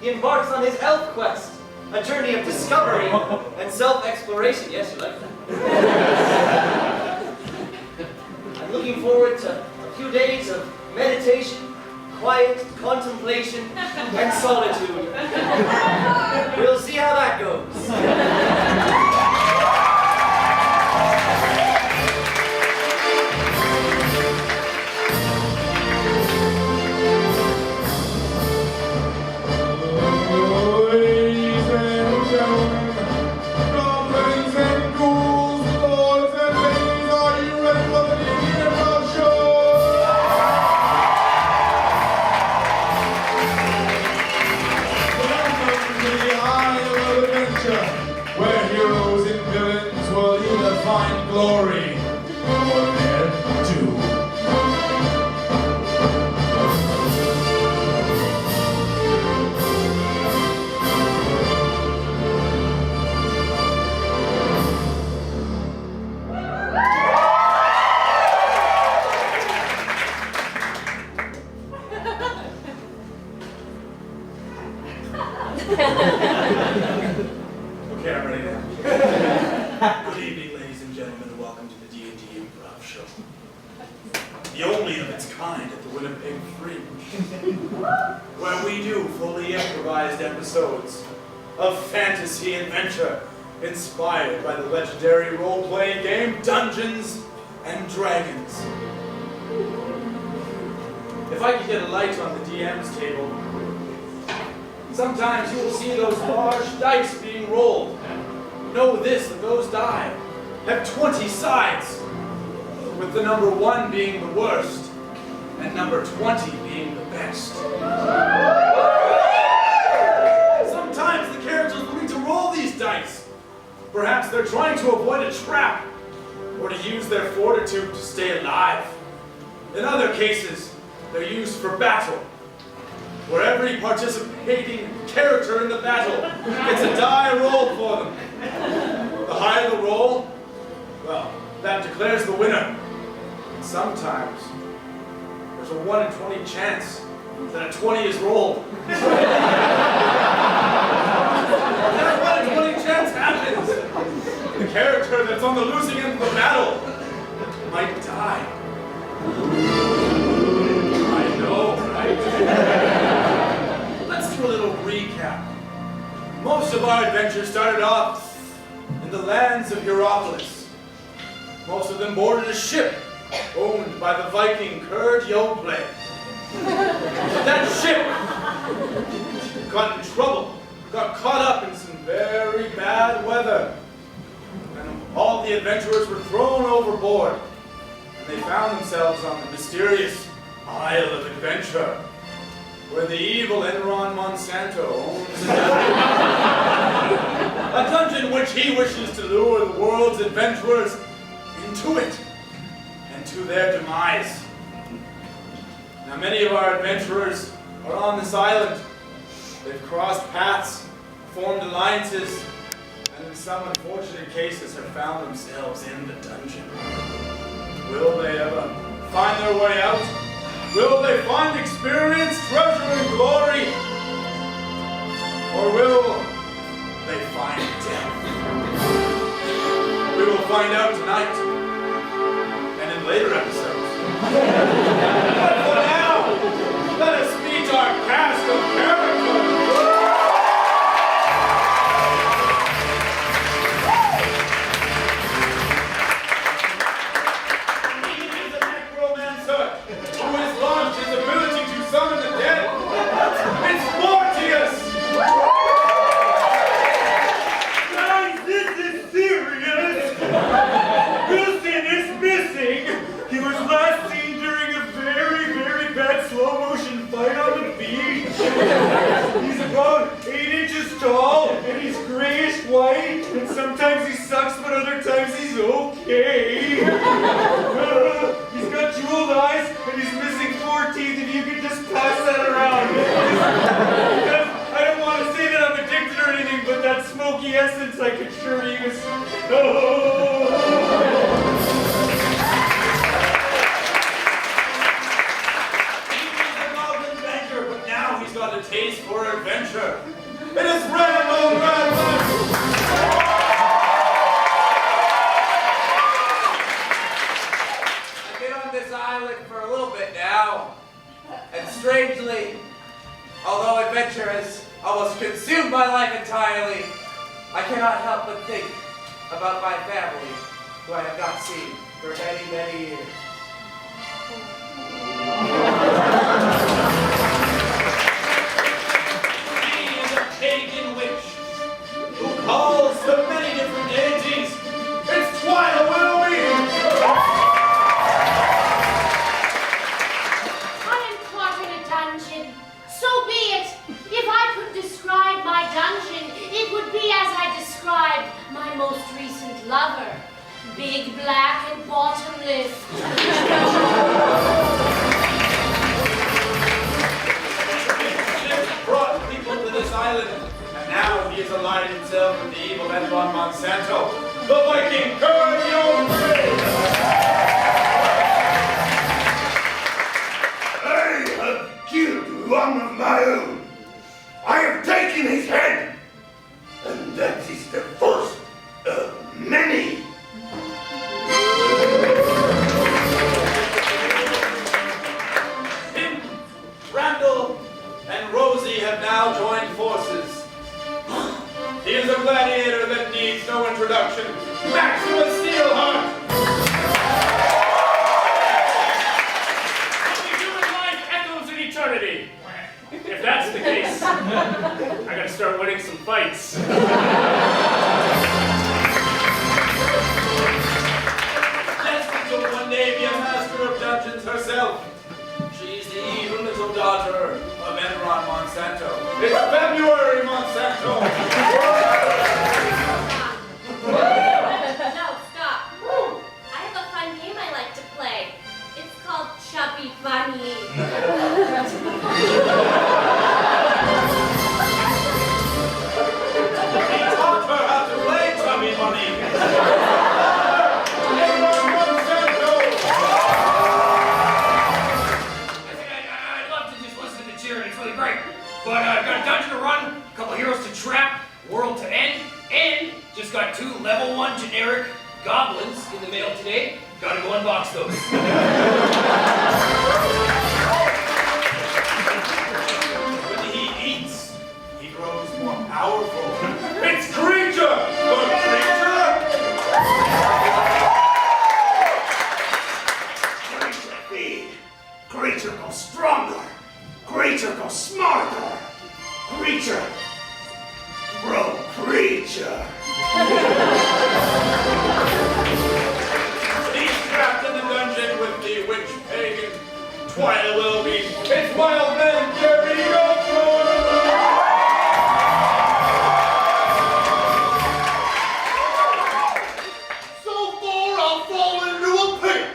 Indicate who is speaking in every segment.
Speaker 1: he embarks on his elf quest, a journey of discovery and self-exploration. Yes, you like that? I'm looking forward to a few days of meditation, quiet contemplation, and solitude. We'll see how that goes.
Speaker 2: Where heroes and villains will either find glory or their doom. Okay, I'm ready now. Good evening, ladies and gentlemen, and welcome to the DnD Improv show. The only of its kind at the Winnipeg Fringe, where we do fully improvised episodes of fantasy adventure inspired by the legendary role-playing game Dungeons and Dragons. If I could get a light on the DM's table, sometimes you will see those large dice being rolled. Know this, that those die have 20 sides, with the number 1 being the worst, and number 20 being the best. Sometimes the characters will need to roll these dice. Perhaps they're trying to avoid a trap, or to use their fortitude to stay alive. In other cases, they're used for battle, where every participating character in the battle gets a die rolled for them. The higher the roll, well, that declares the winner. And sometimes, there's a 1 in 20 chance that a 20 is rolled. When that 1 in 20 chance happens, the character that's on the losing end of the battle might die. I know, right? Let's do a little recap. Most of our adventures started off in the lands of Europolis. Most of them boarded a ship owned by the Viking Kurd Yoplay. That ship got in trouble, got caught up in some very bad weather, and all the adventurers were thrown overboard, and they found themselves on the mysterious Isle of Adventure, where the evil Enron Monsanto owns a dungeon which he wishes to lure the world's adventurers into it and to their demise. Now, many of our adventurers are on this island. They've crossed paths, formed alliances, and in some unfortunate cases have found themselves in the dungeon. Will they ever find their way out? Will they find experience, treasure, and glory? Or will they find death? We will find out tonight, and in later episodes. But for now, let us meet our cast of characters. He's about 8 inches tall, and he's grayish white, and sometimes he sucks, but other times he's okay. He's got jeweled eyes, and he's missing 4 teeth, if you could just pass that around. I don't want to say that I'm addicted or anything, but that smoky essence I could sure use. Got a taste for adventure. adventure. It is Ramble, Ramble. I've been on this island for a little bit now, and strangely, although adventure has almost consumed my life entirely, I cannot help but think about my family, who I have not seen for many, many years.
Speaker 3: She is a pagan witch who calls to many different deities.
Speaker 2: It's Twyla Willoween!
Speaker 4: I am caught in a dungeon. So be it. If I could describe my dungeon, it would be as I described my most recent lover. Big, black, and bottomless.
Speaker 2: Brought people to this island, and now he has allied himself with the evil Edmond Monsanto, the Viking Guardian.
Speaker 5: I have killed one of my own. I have taken his head, and that is the first of many.
Speaker 2: Him, Randall, and Rosie have now joined forces. He is a gladiator that needs no introduction. Maximus Steelheart!
Speaker 3: Only human life echoes in eternity. If that's the case, I gotta start winning some fights.
Speaker 2: Destined to one day be a master of dungeons herself. She's the evil little daughter of Enron Monsanto. It's February, Monsanto!
Speaker 4: No, stop. I have a fun game I like to play. It's called Chubby Bunny.
Speaker 2: He taught her how to play Chubby Bunny! Enron Monsanto!
Speaker 3: I'd love to just listen to the cheering, it's really great. But I've got a dungeon to run, a couple heroes to trap, world to end, and just got 2 level 1 generic goblins in the mail today. Gotta go unbox those.
Speaker 2: When he eats, he grows more powerful. It's Creature! The Creature!
Speaker 5: Creature feed. Creature go stronger. Creature go smarter. Creature grow creature.
Speaker 2: He's trapped in the dungeon with the witch pagan Twyla Willoween. It's Wild Man Gary Goldthorne!
Speaker 6: So far I've fallen into a pit,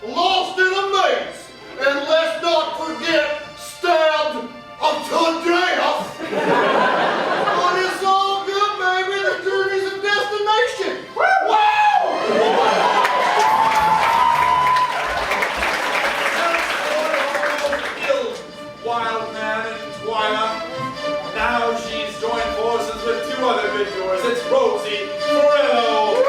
Speaker 6: lost in a maze, and let's not forget, stabbed unto death. But it's all good, baby. The journey's a destination. Wow!
Speaker 2: Killed Wild Man and Twyla. Now she's joined forces with 2 other victors. It's Rosie Morello.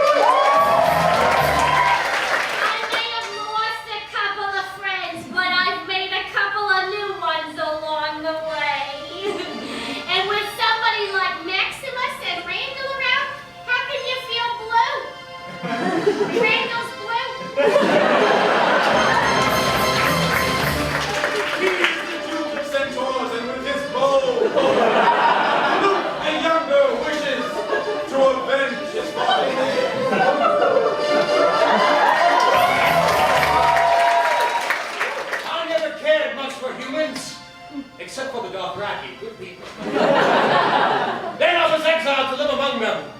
Speaker 4: I may have lost a couple of friends, but I've made a couple of new ones along the way. And with somebody like Maximus and Randall around, how can you feel blue? Randall's blue.
Speaker 2: He is the Duke of Centaurs, and with his bow, Luke the Younger wishes to avenge his father.
Speaker 3: I never cared much for humans, except for the Dothraki, good people. Then I was exiled to live among them.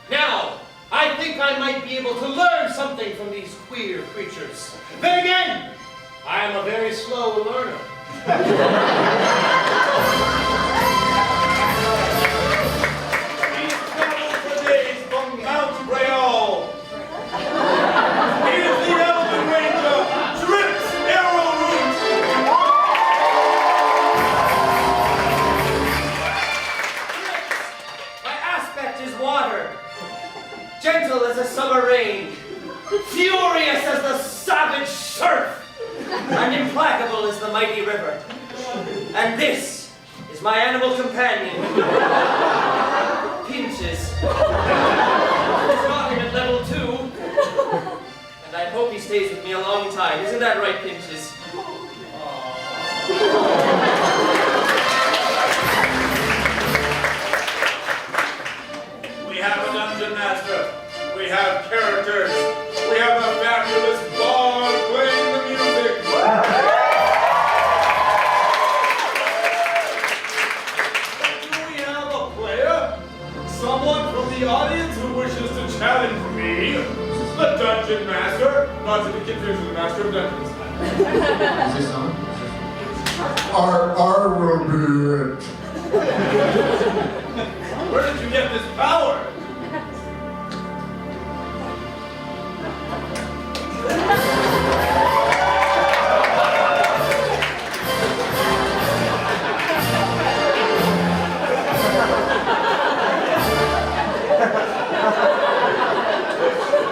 Speaker 3: Now, I think I might be able to learn something from these queer creatures. Then again, I am a very slow learner.
Speaker 2: He's traveled for days from Mount Breal. He is the Elven Ranger, Drips Arrowroot.
Speaker 1: gentle as a summer rain, furious as the savage surf, and implacable as the mighty river. And this is my animal companion, Pinches. I've got him at level 2, and I hope he stays with me a long time. Isn't that right, Pinches?
Speaker 2: We have a dungeon master. We have characters. We have a fabulous bard playing the music. Do we have a player? Someone from the audience who wishes to challenge me? The dungeon master, not to be confused with the master of dungeons.
Speaker 6: Is this on? I will be it.
Speaker 2: Where did you get this power?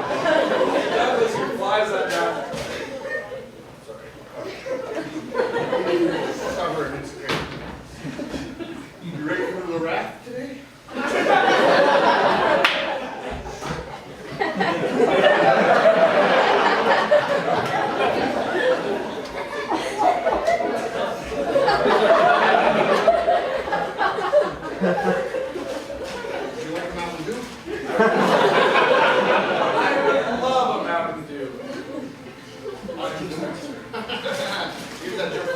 Speaker 2: Douglas, your flies on down.
Speaker 6: Cover it, it's great.
Speaker 2: You ready for the raft today?
Speaker 6: You like Mountain Dew?
Speaker 2: I would love a Mountain Dew.
Speaker 6: Give that joke.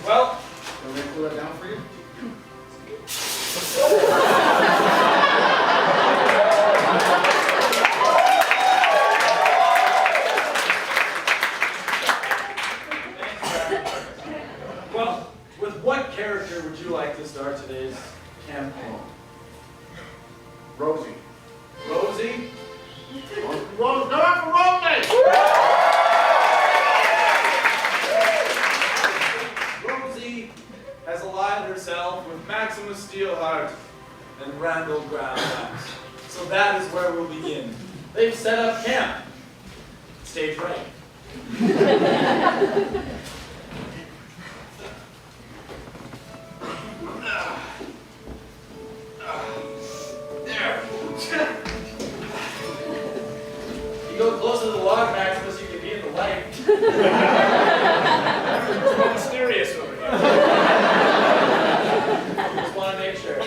Speaker 2: Well,
Speaker 6: Can we pull that down for you?
Speaker 2: well, with what character would you like to start today's campaign?
Speaker 6: Rosie.
Speaker 2: Rosie?
Speaker 6: Rose, go out for Rosie!
Speaker 2: Rosie has allied herself with Maximus Steelheart and Randall Groundaxe. So that is where we'll begin. They've set up camp. Stage right. There. You go closer to the log, Maximus, you can be in the light. It's more mysterious over here. Just want to make sure.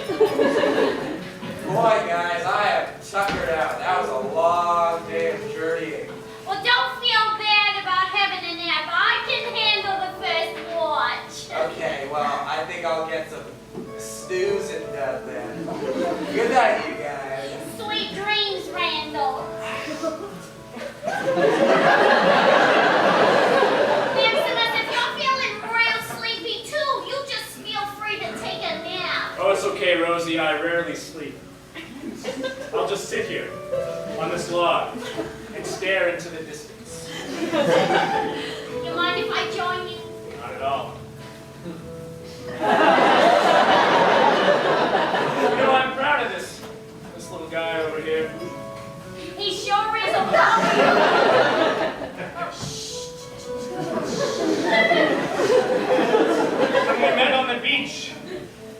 Speaker 7: Boy, guys, I have tuckered out. That was a long day of journeying.
Speaker 4: Well, don't feel bad about having a nap. I can handle the first watch.
Speaker 7: Okay, well, I think I'll get some snoozing done then. Good night, you guys.
Speaker 4: Sweet dreams, Randall. Maximus, if you're feeling real sleepy too, you just feel free to take a nap.
Speaker 3: Oh, it's okay, Rosie. I rarely sleep. I'll just sit here on this log and stare into the distance.
Speaker 4: You mind if I join you?
Speaker 3: Not at all. You know, I'm proud of this little guy over here.
Speaker 4: He sure is a puppy.
Speaker 3: When we met on the beach,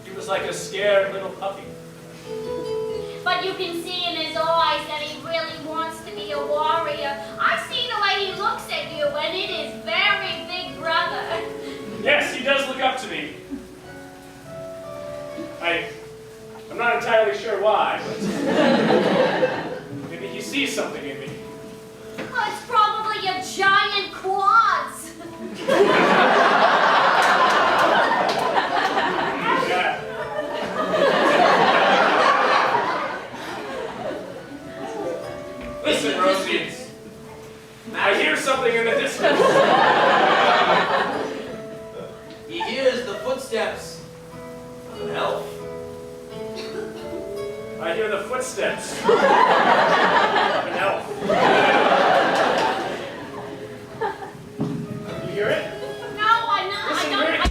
Speaker 3: he was like a scared little puppy.
Speaker 4: But you can see in his eyes that he really wants to be a warrior. I see the way he looks at you, and it is very big brother.
Speaker 3: Yes, he does look up to me. I'm not entirely sure why, but maybe he sees something in me.
Speaker 4: Oh, it's probably your giant quads.
Speaker 3: Yeah. Listen, Rosie, I hear something in the distance.
Speaker 1: He hears the footsteps of an elf.
Speaker 3: I hear the footsteps of an elf. You hear it?
Speaker 4: No, I'm not.
Speaker 3: Listen,
Speaker 4: I don't have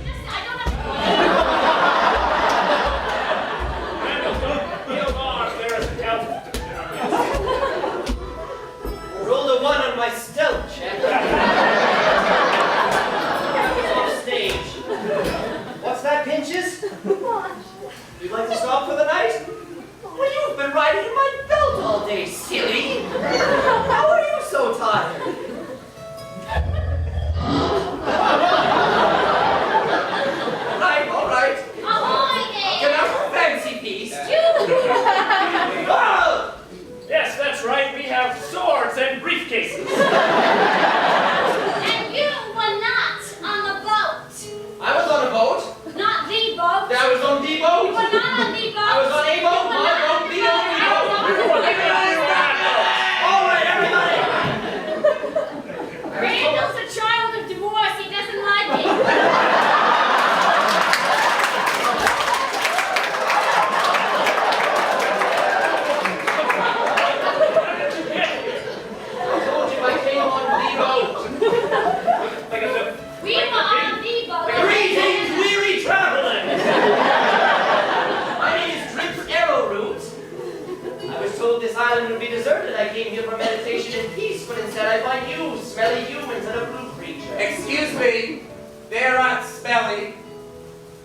Speaker 7: spelly.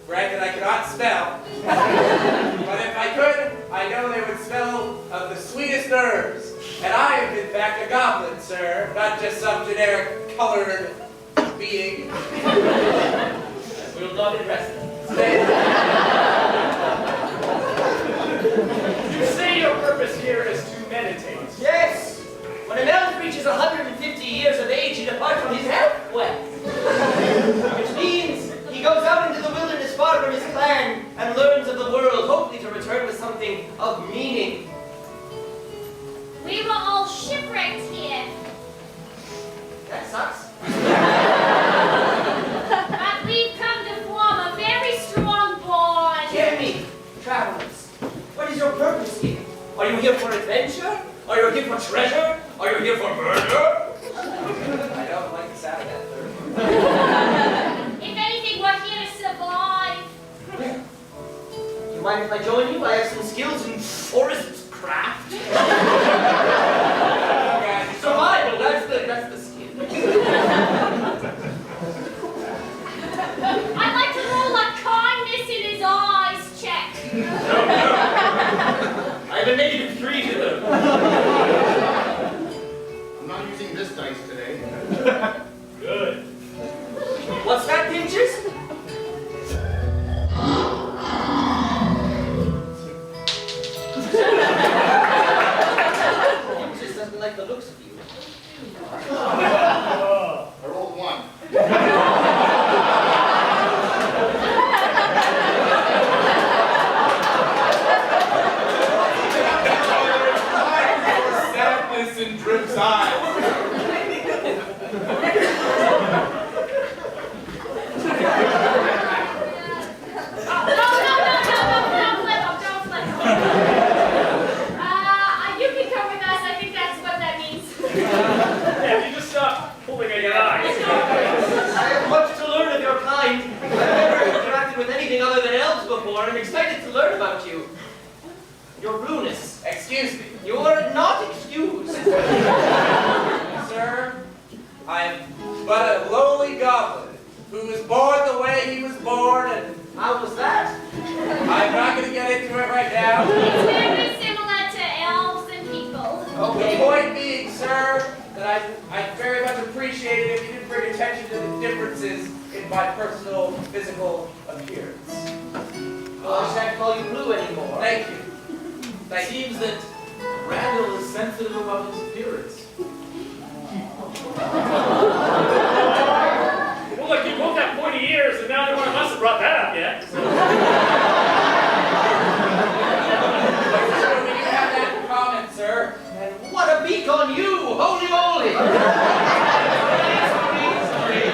Speaker 7: Granted, I cannot spell. But if I could, I know they would smell of the sweetest herbs. And I am, in fact, a goblin, sir, not just some generic colored being.
Speaker 1: We'll not address it.
Speaker 8: You say your purpose here is to meditate.
Speaker 1: Yes! When an elf reaches 150 years of age, he departs from his health quest. Which means he goes out into the wilderness far from his clan and learns of the world, hopefully to return with something of meaning.
Speaker 4: We were all shipwrecked here.
Speaker 1: That sucks.
Speaker 4: But we've come to form a very strong bond.
Speaker 1: Hear me, travelers. What is your purpose here? Are you here for adventure? Are you here for treasure? Are you here for murder?
Speaker 7: I don't like the sound of that third.
Speaker 4: If anything, we're here to survive.
Speaker 1: Do you mind if I join you? I have some skills in forest craft. Survival, that's the skill.
Speaker 4: I'd like to roll a kindness in his eyes check.
Speaker 1: I have a -3 to them.
Speaker 6: I'm not using this dice today.
Speaker 8: Good.
Speaker 1: What's that, Pinches? Pinches doesn't like the looks of you.
Speaker 6: I rolled 1.
Speaker 2: Sadness in Drip's eyes.
Speaker 4: Don't flip him. You can come with us. I think that's what that means.
Speaker 8: Yeah, if you just stop pulling at your eyes.
Speaker 1: I have much to learn of your kind. I've never interacted with anything other than elves before, and I'm excited to learn about you. Your blueness.
Speaker 7: Excuse me.
Speaker 1: You are not excused.
Speaker 7: Sir, I am but a lowly goblin who was born the way he was born, and
Speaker 1: How was that?
Speaker 7: I'm not going to get into it right now.
Speaker 4: It's very similar to elves and people.
Speaker 7: The point being, sir, that I'd very much appreciate it if you didn't bring attention to the differences in my personal physical appearance.
Speaker 1: Well, I shan't call you blue anymore.
Speaker 7: Thank you.
Speaker 2: It seems that Randall is sensitive about his appearance.
Speaker 8: Well, look, you both have pointy ears, and neither one of us have brought that up yet. So.
Speaker 7: We do have that in common, sir.
Speaker 1: And what a beak on you! Holy moly! Sorry.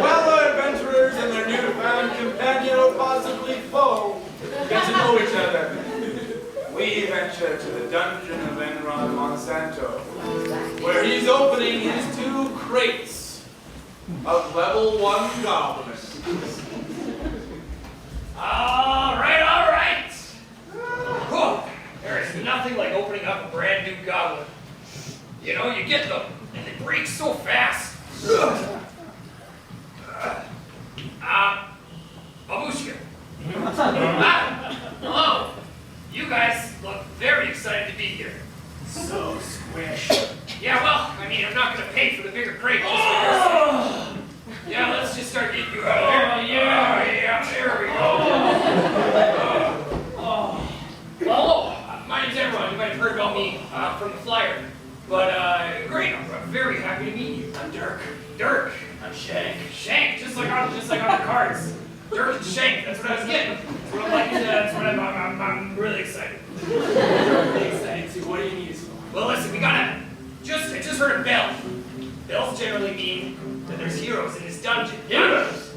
Speaker 2: Fellow adventurers and their newfound companion or possibly foe get to know each other. We venture to the dungeon of Enron Monsanto, where he's opening his 2 crates of level 1 goblins.
Speaker 8: All right. Whew. There is nothing like opening up a brand new goblin. You know, you get them, and they break so fast. Babushka. Hello. You guys look very excited to be here. So squish. Yeah, well, I mean, I'm not going to pay for the bigger crate just because. Yeah, let's just start getting you out of here. Yeah, there we go. Well, my name's Enron. You might have heard about me from the flyer. But, great, I'm very happy to meet you. I'm Dirk. Dirk. I'm Shank. Shank, just like on the cards. Dirk and Shank, that's what I was getting. That's what I'm like, that's what I'm really excited. Really excited. So what do you need us for? Well, listen, we got I just heard a bell. Bells generally mean that there's heroes in this dungeon. Heroes?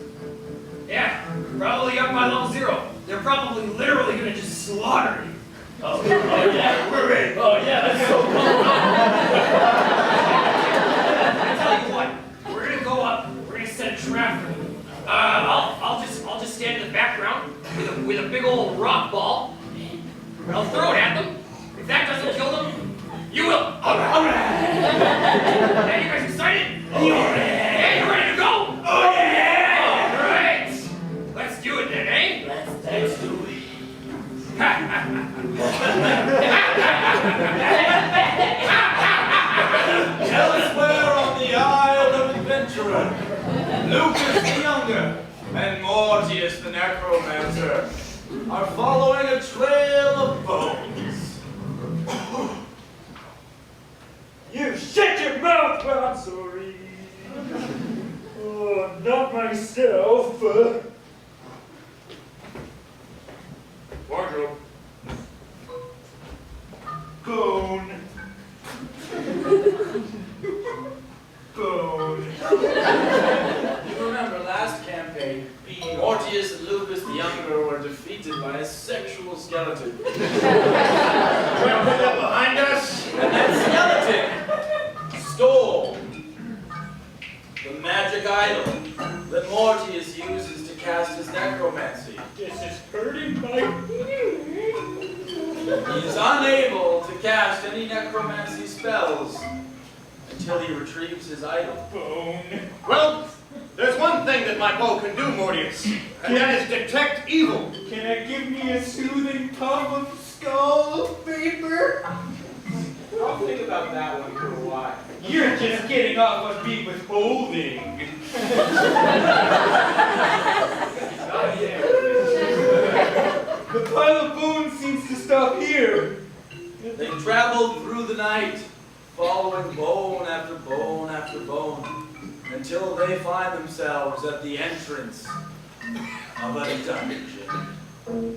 Speaker 8: Yeah, probably up by level 0. They're probably literally gonna just slaughter you. Oh yeah, we're ready. Oh yeah, that's so cool. I tell you what, we're gonna go up. We're gonna set a trap for them. I'll just stand in the background with a big old rock ball. I'll throw it at them. If that doesn't kill them, you will. All right. Yeah, you guys excited? Oh yeah. Yeah, you ready to go? Oh yeah. All right.
Speaker 2: and Mortius the necromancer are following a trail of bones.
Speaker 9: You shut your mouth, I'm sorry. Oh, not myself.
Speaker 3: Wardrobe.
Speaker 9: Bone. Bone.
Speaker 2: You remember last campaign, Mortius and Lucas the Younger were defeated by a sexual skeleton.
Speaker 3: Trying to put that behind us?
Speaker 2: And that skeleton stole the magic idol that Mortius uses to cast his necromancy.
Speaker 9: This is hurting my
Speaker 2: He is unable to cast any necromancy spells until he retrieves his idol.
Speaker 9: bone.
Speaker 3: Well, there's one thing that my bow can do, Mortius, and that is detect evil.
Speaker 9: Can I give me a soothing puff of skull paper?
Speaker 7: I'll think about that one for a while.
Speaker 9: You're just getting off on me withholding. The pile of bones seems to stop here.
Speaker 2: They traveled through the night, following bone after bone after bone, until they find themselves at the entrance of a dungeon.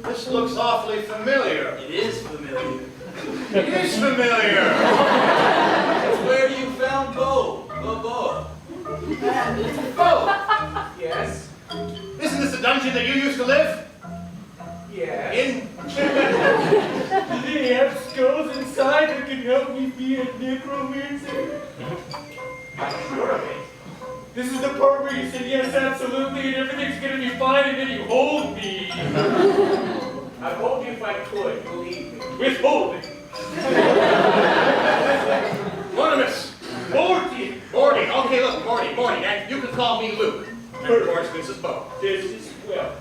Speaker 3: This looks awfully familiar.
Speaker 2: It is familiar.
Speaker 3: It is familiar.
Speaker 2: It's where you found Bo, the bow.
Speaker 3: Oh,
Speaker 7: Yes?
Speaker 3: isn't this the dungeon that you used to live?
Speaker 7: Yes.
Speaker 3: In?
Speaker 9: Do they have skulls inside that can help me be a necromancer?
Speaker 7: I'm sure of it.
Speaker 9: This is the part where you said yes, absolutely, and everything's gonna be fine, and then you hold me.
Speaker 7: I told you if I could, believe me.
Speaker 9: Withholding.
Speaker 3: Mortimus.
Speaker 9: Morty.
Speaker 3: Morty. Okay, look, Morty. And you can call me Luke. And of course, this is Bo.
Speaker 9: This is well.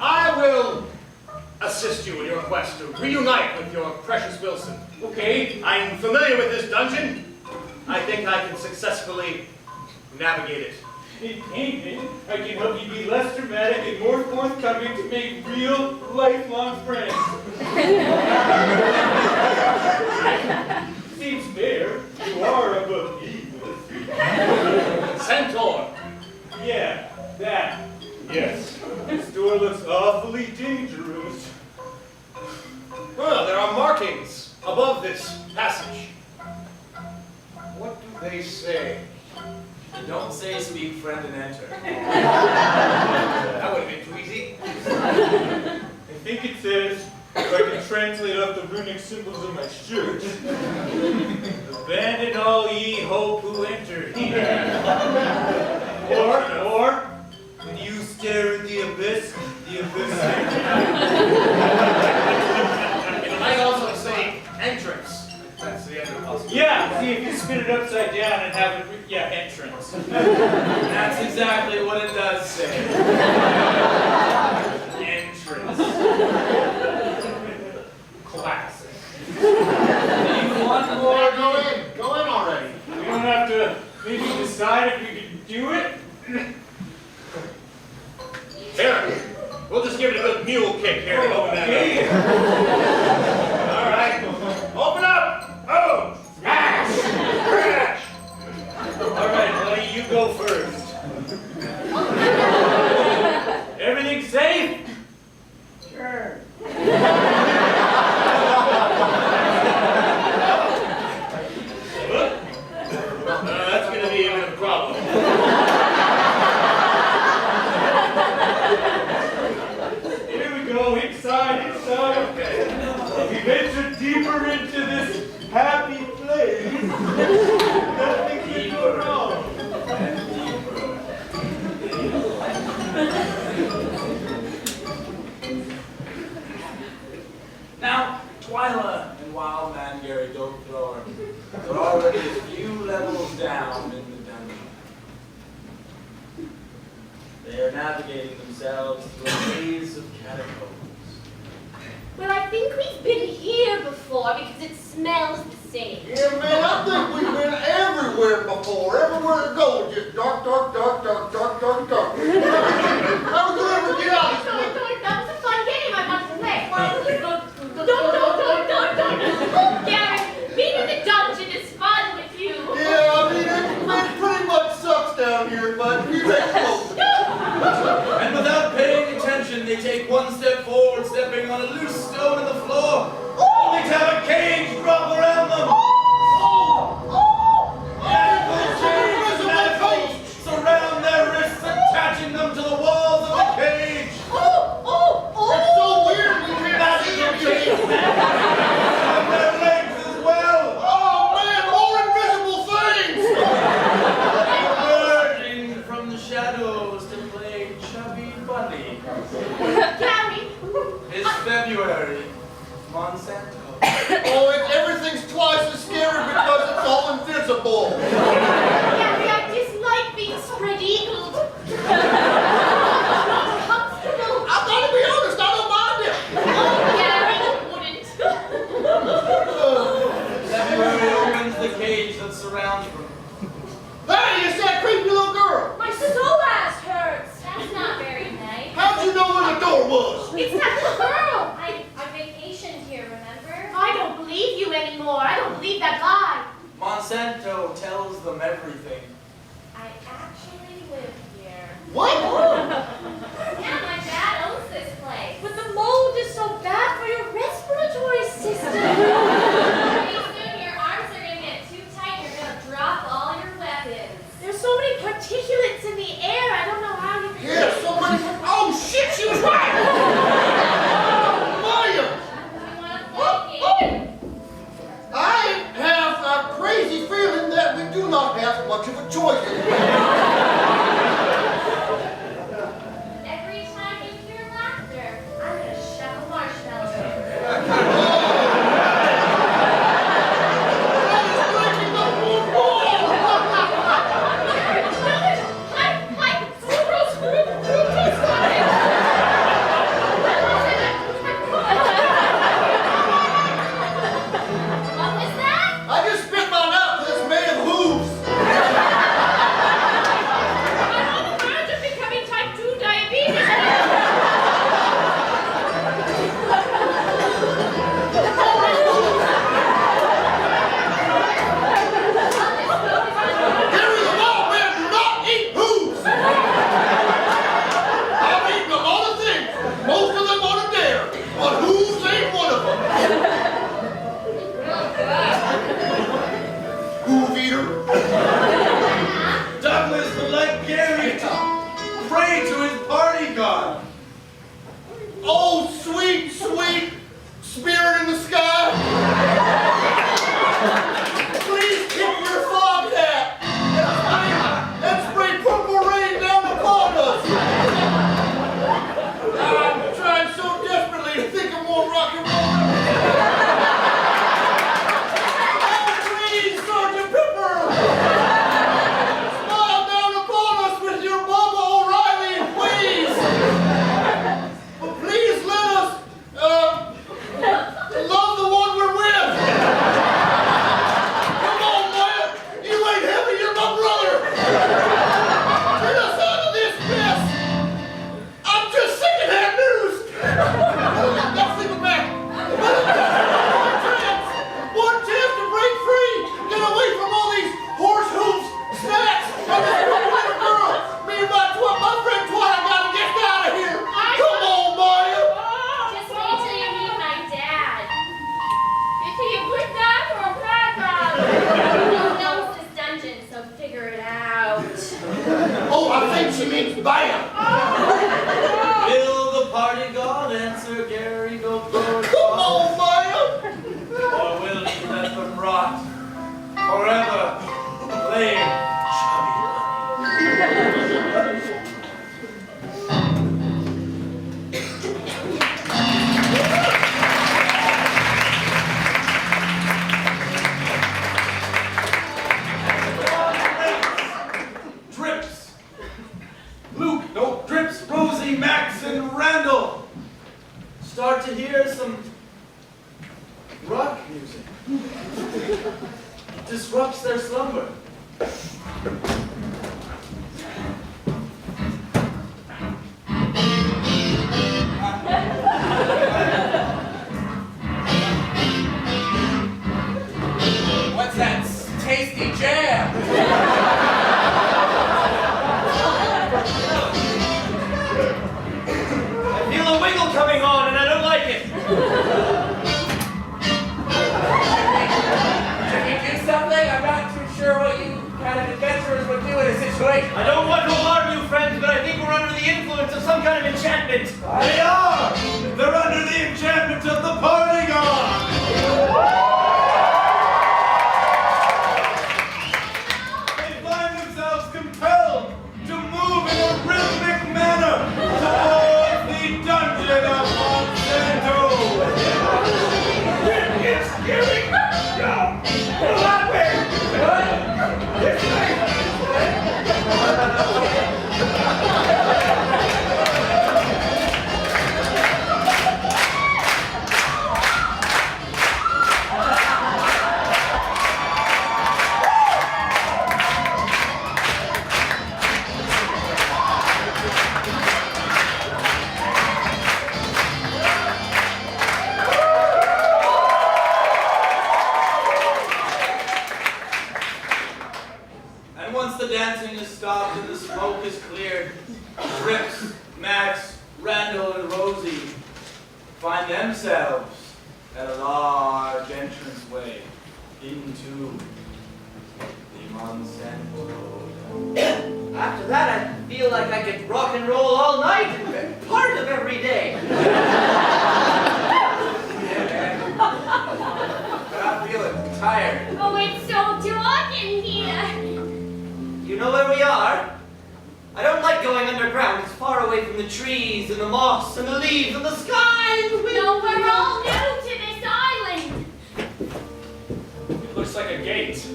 Speaker 3: I will assist you in your quest to reunite with your precious Wilson.
Speaker 9: Okay.
Speaker 3: I'm familiar with this dungeon. I think I can successfully navigate it.
Speaker 9: In payment, I can help you be less dramatic and more forthcoming to make real, lifelong friends. Seems fair. You are above evil.
Speaker 3: Centaur.
Speaker 9: Yeah, that. Yes. This door looks awfully dangerous.
Speaker 3: Well, there are markings above this passage. What do they say?
Speaker 2: Don't say speak, friend, and enter.
Speaker 3: That would have been too easy.
Speaker 9: I think it says, if I can translate off the runic symbols of my shirt, abandon all ye hope who enter here. Or, when you stare at the abyss
Speaker 3: It might also say entrance. That's the other possibility.
Speaker 9: Yeah, see if you spin it upside down and have it, entrance.
Speaker 2: That's exactly what it does say.
Speaker 9: Entrance.
Speaker 3: Classic.
Speaker 2: Need one more?
Speaker 6: Go in already.
Speaker 9: We don't have to maybe decide if we can do it.
Speaker 3: Here, we'll just give it a good mule kick here to open that up. All right, open up. Oh, smash, crash.
Speaker 9: All right, buddy, you go first. Everything safe?
Speaker 7: Sure.
Speaker 3: That's going to be a bit of a problem.
Speaker 9: Here we go, inside.
Speaker 3: Okay.
Speaker 9: We venture deeper into this happy place. Nothing can go wrong.
Speaker 2: Now, Twyla and Wild Man Gary Goatthrower are already a few levels down in the dungeon. They are navigating themselves through a maze of catacombs.
Speaker 4: Well, I think we've been here before because it smells the insane.
Speaker 6: Yeah, man, I think we've been everywhere before. Everywhere to go, just dark, dark, dark, dark, dark, dark, dark. How would you ever get out of this place?
Speaker 4: That was a fun game I want to play. Don't. Gary, being in the dungeon is fun with you.
Speaker 6: Yeah, I mean, it pretty much sucks down here, but we make the most of it.
Speaker 2: And without paying attention, they take one step forward, stepping on a loose stone in the floor, only to have a cage drop around them. Magical chains, manacles surround their wrists, attaching them to the walls of the cage.
Speaker 6: It's so weird we can't see
Speaker 2: Magical
Speaker 6: you.
Speaker 2: chains, on their legs as well.
Speaker 6: Oh, man, more invisible things!
Speaker 2: Emerging from the shadows to play Chubby Bunny.
Speaker 4: Gary.
Speaker 2: It's February. Monsanto.
Speaker 6: Oh, everything's twice as scary because it's all invisible.
Speaker 4: Gary, I dislike being spread eagled. Uncomfortable.
Speaker 6: I've got to be honest, I don't mind it.
Speaker 4: Oh, Gary, you wouldn't.
Speaker 2: February opens the cage that surrounds them.
Speaker 6: Hey, it's that creepy little girl.
Speaker 4: My soul ass hurts. That's not very nice.
Speaker 6: How'd you know where the door was?
Speaker 4: It's that little girl. I vacationed here, remember? I don't believe you anymore. I don't believe that lie.
Speaker 2: Monsanto tells them everything.
Speaker 4: I actually live here.
Speaker 6: What?
Speaker 4: Yeah, my dad owns this place. But the mold is so bad for your respiratory system. Pretty soon your arms are gonna get too tight and you're gonna drop all your weapons. There's so many particulates in the air, I don't know how you can.
Speaker 6: Yeah, somebody. Oh, shit, she was right. Maya.
Speaker 4: You wanna play a game?
Speaker 6: I have a crazy feeling that we do not have much of a choice anymore.
Speaker 4: Every time you hear laughter, I'm gonna shove a marshmallow.
Speaker 6: That is breaking the fourth wall.
Speaker 4: What was that?
Speaker 6: I just spit mine out because it's made of hooves.
Speaker 4: I'm on the verge of becoming type 2 diabetes.
Speaker 6: Gary the Law Man do not eat hooves. I've eaten a lot of things, most of them on a dare, but hooves ain't one of them. Hoove eater.
Speaker 2: Douglas would like Gary to pray to his party god.
Speaker 6: Oh, sweet, sweet spirit in the sky. Please keep your fog hat and spray purple rain down upon us. I'm trying so desperately to think of more rock and roll. Oh, please, Sergeant Pepper. Smile down upon us with your Bubba O'Reilly, please. But please let us love the one we're with. Come on, Maya. You ain't heavy, you're my brother. Get us out of this mess. I'm just secondhand news. Now think back. One chance to break free. Get away from all these horse hooves, snacks, and this little girl. Me and my friend Twat, I gotta get out of here. Come on, Maya.
Speaker 4: Just wait till you meet my dad. Is he a good dad or a bad dad? He knows this dungeon, so figure it out.
Speaker 6: Oh, I think she means bam.
Speaker 2: Will the party god answer Gary go forward?
Speaker 6: Come on, Maya.
Speaker 2: Or will he let them rot forever playing Chubby Bunny? Drips. Luke, no, Drips, Rosie, Max, and Randall. Start to hear some rock music. Disrupts their slumber.
Speaker 7: What's that tasty jam?
Speaker 1: I feel a wiggle coming on and I don't like it.
Speaker 7: Should we do something? I'm not too sure what you kind of adventurers would do in a situation.
Speaker 1: I don't want to alarm you, friends, but I think we're under the influence of some kind of enchantment.
Speaker 2: They are! They're under the enchantment of the party god! They find themselves compelled to move in a rhythmic manner towards the dungeon of Monsanto!
Speaker 5: It's giving down. That way. This way.
Speaker 2: And once the dancing is stopped and the smoke is cleared, Trips, Max, Randall, and Rosie find themselves at a large entranceway into the Monsanto.
Speaker 1: After that, I feel like I could rock and roll all night and part of every day.
Speaker 7: But I'm feeling tired.
Speaker 4: Oh, it's so dark in here.
Speaker 1: You know where we are? I don't like going underground. It's far away from the trees and the moss and the leaves and the sky and the wind.
Speaker 4: No, we're all new to this island.
Speaker 8: It looks like a gate.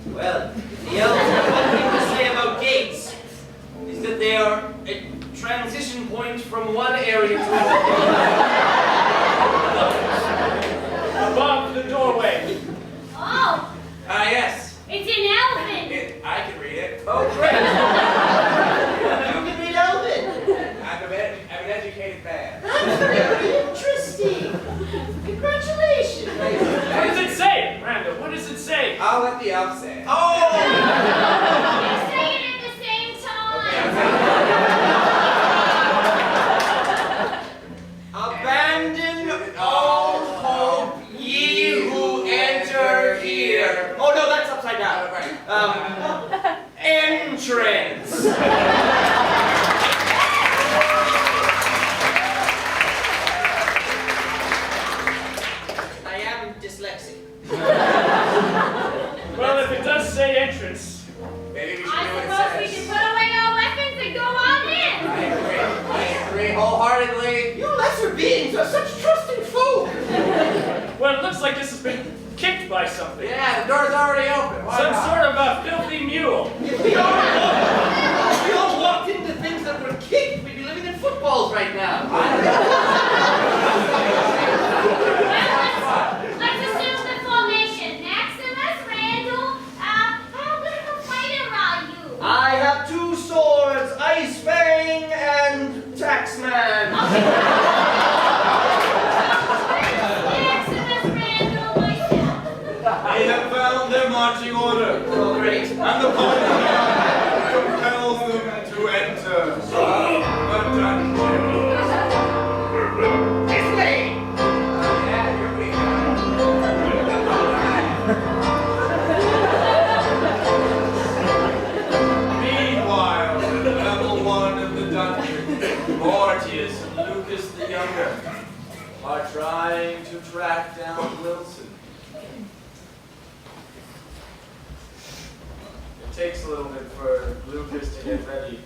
Speaker 1: Well, the elves have one thing to say about gates, is that they are a transition point from one area to another.
Speaker 8: Above the doorway.
Speaker 4: Oh,
Speaker 7: Yes.
Speaker 4: it's in Elven.
Speaker 7: I can read it.
Speaker 1: Oh, great! You can read Elven.
Speaker 7: I'm an educated man.
Speaker 1: That's very interesting. Congratulations.
Speaker 8: What does it say? Randall, what does it say?
Speaker 7: I'll let the elf say it.
Speaker 1: Oh!
Speaker 4: You say it at the same time.
Speaker 1: Abandon all hope, ye who enter here. Oh no, that's upside down. Entrance. I am dyslexic.
Speaker 8: Well, if it does say entrance,
Speaker 7: Maybe we should do
Speaker 4: I
Speaker 7: what
Speaker 4: suppose we
Speaker 7: it
Speaker 4: should
Speaker 7: says.
Speaker 4: put away our weapons and go on in.
Speaker 7: I agree wholeheartedly.
Speaker 1: You lesser beings are such trusting folk.
Speaker 8: well, it looks like this has been kicked by something.
Speaker 7: Yeah, the door's already open. Why
Speaker 8: Some
Speaker 7: not?
Speaker 8: sort of a filthy mule.
Speaker 1: If we all walked into things that were kicked, we'd be living in footballs right now.
Speaker 4: Well, let's assume the formation. Maximus, Randall, how good of a fighter are you?
Speaker 1: I have 2 swords, Ice Fang and Taxman.
Speaker 4: Maximus, Randall, myself.
Speaker 2: They have found their marching order,
Speaker 1: Oh, great.
Speaker 2: and the party god compels them to enter the dungeon.
Speaker 5: This way.
Speaker 7: Yeah, here we go.
Speaker 2: Meanwhile, at level 1 of the dungeon, Mortius and Lucas the Younger are trying to track down Wilson. It takes a little bit for Lucas to get ready.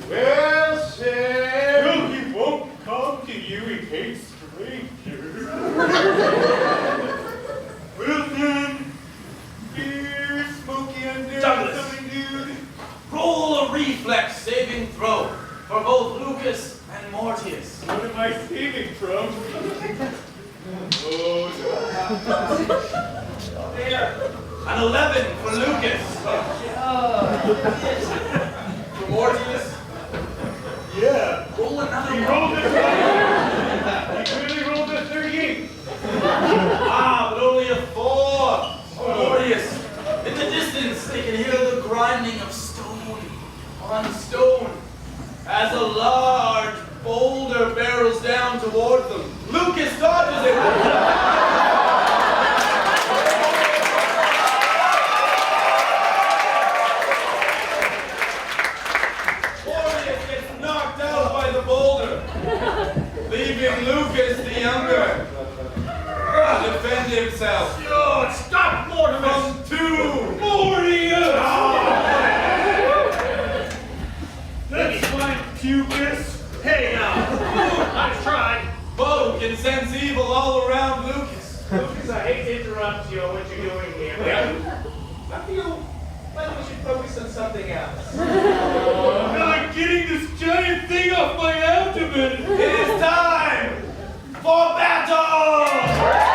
Speaker 9: Well said. Well, he won't come to you. He hates strangers. Well then, dear smoky undead
Speaker 8: Douglas.
Speaker 9: something dude.
Speaker 8: Roll a reef
Speaker 2: There. An 11 for Lucas. For Mortius.
Speaker 9: Yeah.
Speaker 2: Roll another
Speaker 9: He
Speaker 2: one.
Speaker 9: rolled a 38. He really rolled a 38.
Speaker 2: But only a 4. Mortius. In the distance, they can hear the grinding of stone on stone as a large boulder barrels down toward them. Lucas dodges it. Mortius gets knocked out by the boulder, leaving Lucas the younger to defend himself.
Speaker 3: Oh, stop, Mortimer!
Speaker 2: From 2.
Speaker 9: Mortius! That's fine, Pubis.
Speaker 3: Hey, now. Nice try.
Speaker 2: Bo can sense evil all around Lucas.
Speaker 9: Lucas, I hate to interrupt you on what you're doing here.
Speaker 2: I feel like we should focus on something else.
Speaker 9: I'm not getting this giant thing off my abdomen.
Speaker 2: It is time for battle!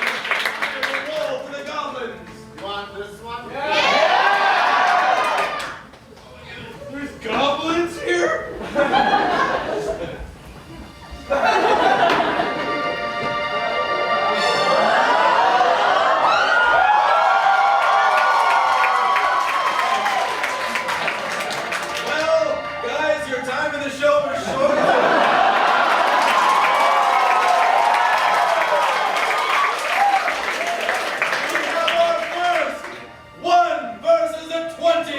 Speaker 2: Roll for the goblins.
Speaker 6: Want this one?
Speaker 9: There's goblins here?
Speaker 2: Well, guys, your time in the show is short. We have our first 1 versus a 20.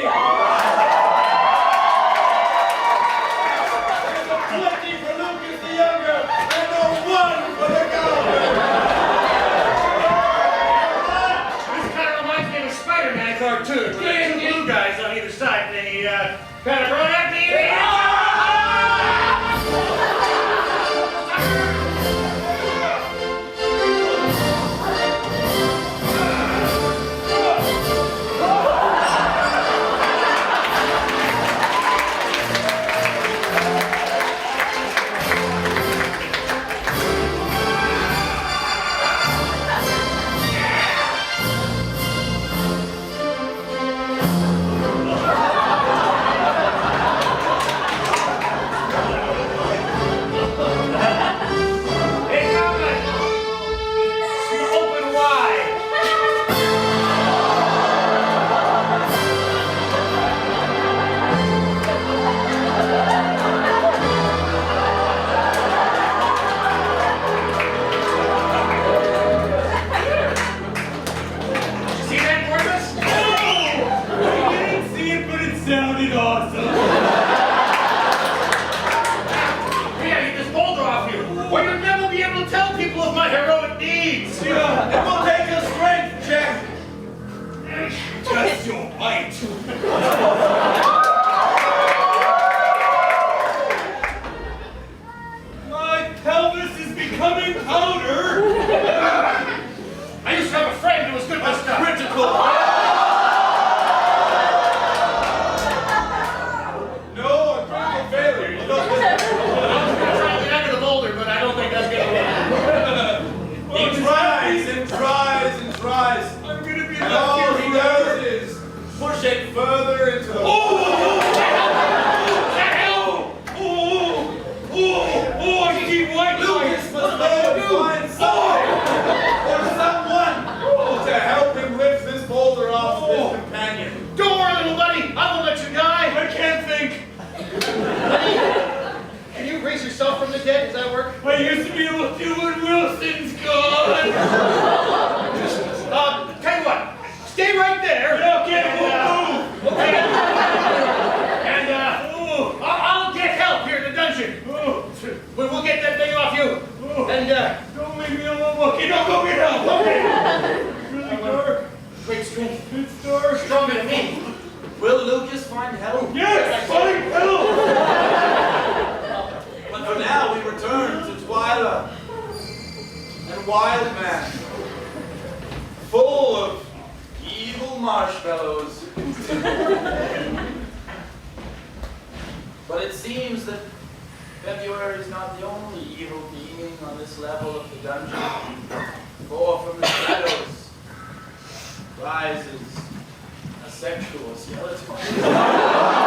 Speaker 2: There's a 20 for Lucas the Younger and a 1 for the Goblin.
Speaker 3: This kind of reminds me of a Spider-Man cartoon. With the two blue guys on either side. They kind of run at me. Hey, Goblin! Open wide. See that, Mortimer?
Speaker 9: I didn't see it, but it sounded awesome.
Speaker 3: We gotta get this boulder off you, or you'll never be able to tell people of my heroic deeds.
Speaker 2: Yeah, it will take a strength check.
Speaker 9: Just your might. My pelvis is becoming powder.
Speaker 3: I used to have a friend who was good with stuff.
Speaker 2: Critical. No, a critical failure. You don't get
Speaker 3: I'm gonna try to get under the boulder, but I don't think that's gonna work.
Speaker 2: He tries and tries and tries.
Speaker 9: I'm gonna be
Speaker 2: And all
Speaker 9: left
Speaker 2: he
Speaker 9: here
Speaker 2: does
Speaker 9: forever.
Speaker 2: is push it further into the
Speaker 9: I see white
Speaker 2: Lucas
Speaker 9: light.
Speaker 2: must find someone or someone to help him lift this boulder off his companion.
Speaker 3: Don't worry, little buddy. I won't let you die.
Speaker 9: I can't think.
Speaker 3: Can you raise yourself from the dead? Does that work?
Speaker 9: I used to be able to do it. Wilson's gone.
Speaker 3: Tell you what. Stay right there.
Speaker 9: Okay,
Speaker 3: And,
Speaker 9: we'll move.
Speaker 3: Okay. And I'll get help here in the dungeon. We'll get that thing off you. And
Speaker 9: Don't leave me alone. Okay, don't go get help. Okay. It's really dark.
Speaker 3: great strength.
Speaker 9: It's dark.
Speaker 3: Stronger than me.
Speaker 1: Will Lucas find help?
Speaker 9: Yes, find help.
Speaker 2: But for now, we return to Twyla and Wildman, full of evil marshmallows.
Speaker 1: But it seems that
Speaker 2: February is not the only evil being on this level of the dungeon. For from the shadows rises a sexual skeleton.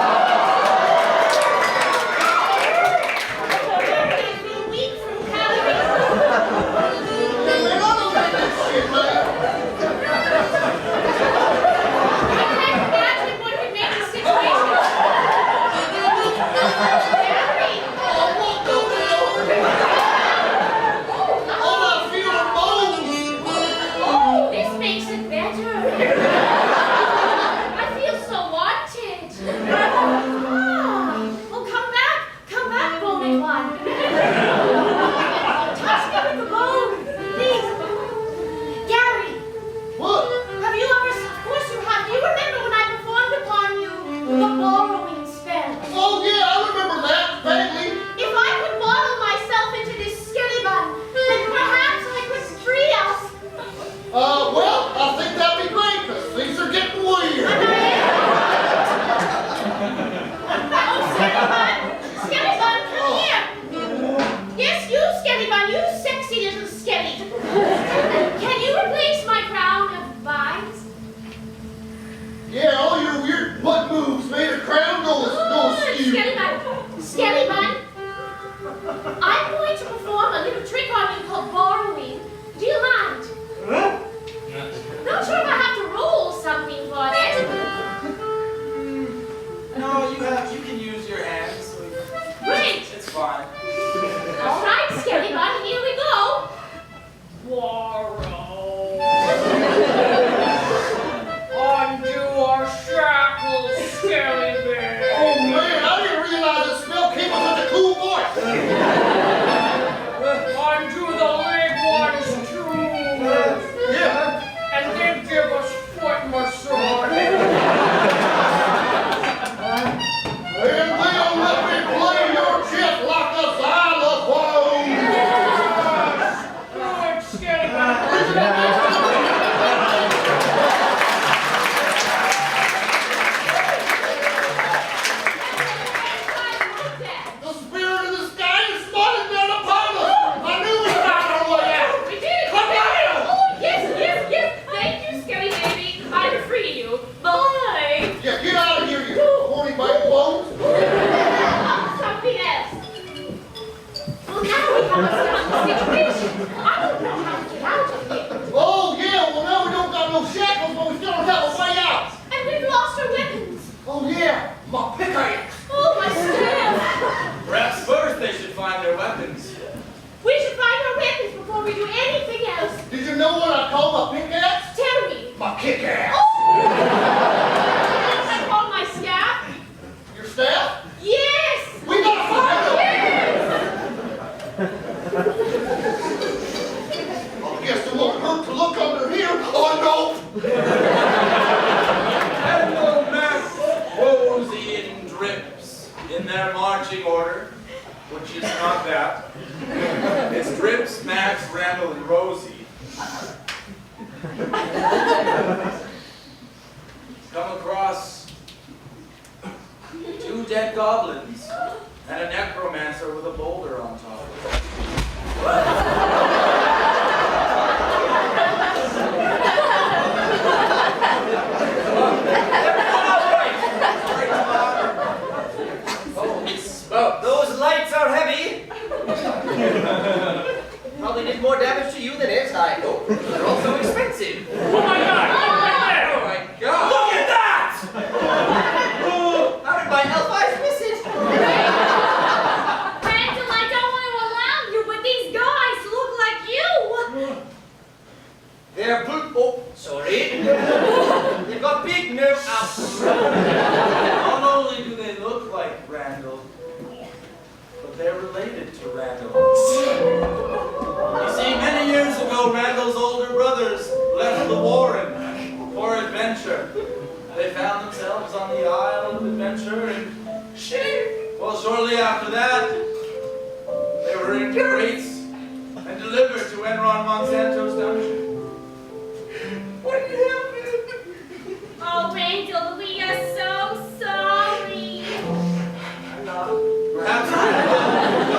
Speaker 2: Perhaps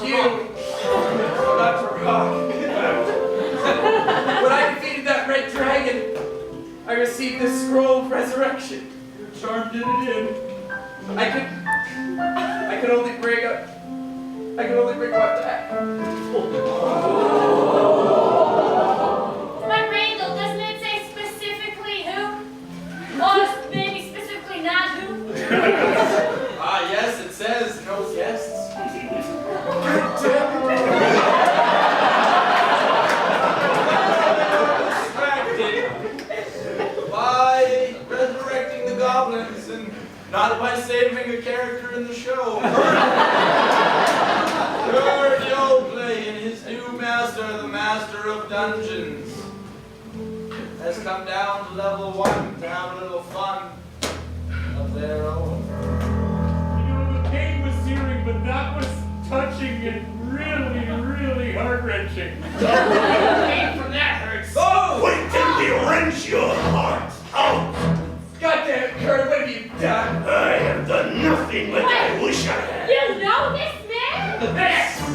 Speaker 7: you, Dr. Rock. When I defeated that red dragon, I received this scroll of resurrection.
Speaker 9: Your charm did it in.
Speaker 7: I could only bring one back.
Speaker 4: But Randall, doesn't it say specifically who? Or maybe specifically not who?
Speaker 7: Yes, it says no guests.
Speaker 2: Distracted by resurrecting the goblins and not by saving a character in the show. Heard the old play, and his new master, the master of dungeons, has come down to level 1 to have a little fun of their own.
Speaker 9: You know, the pain was searing, but that was touching and really, really heart-wrenching.
Speaker 8: Pain from that hurts.
Speaker 2: Oh!
Speaker 5: Wait till we wrench your heart out.
Speaker 7: Goddamn it, Kurt, what have you done?
Speaker 5: I have done nothing but I wish I had.
Speaker 4: You know this man?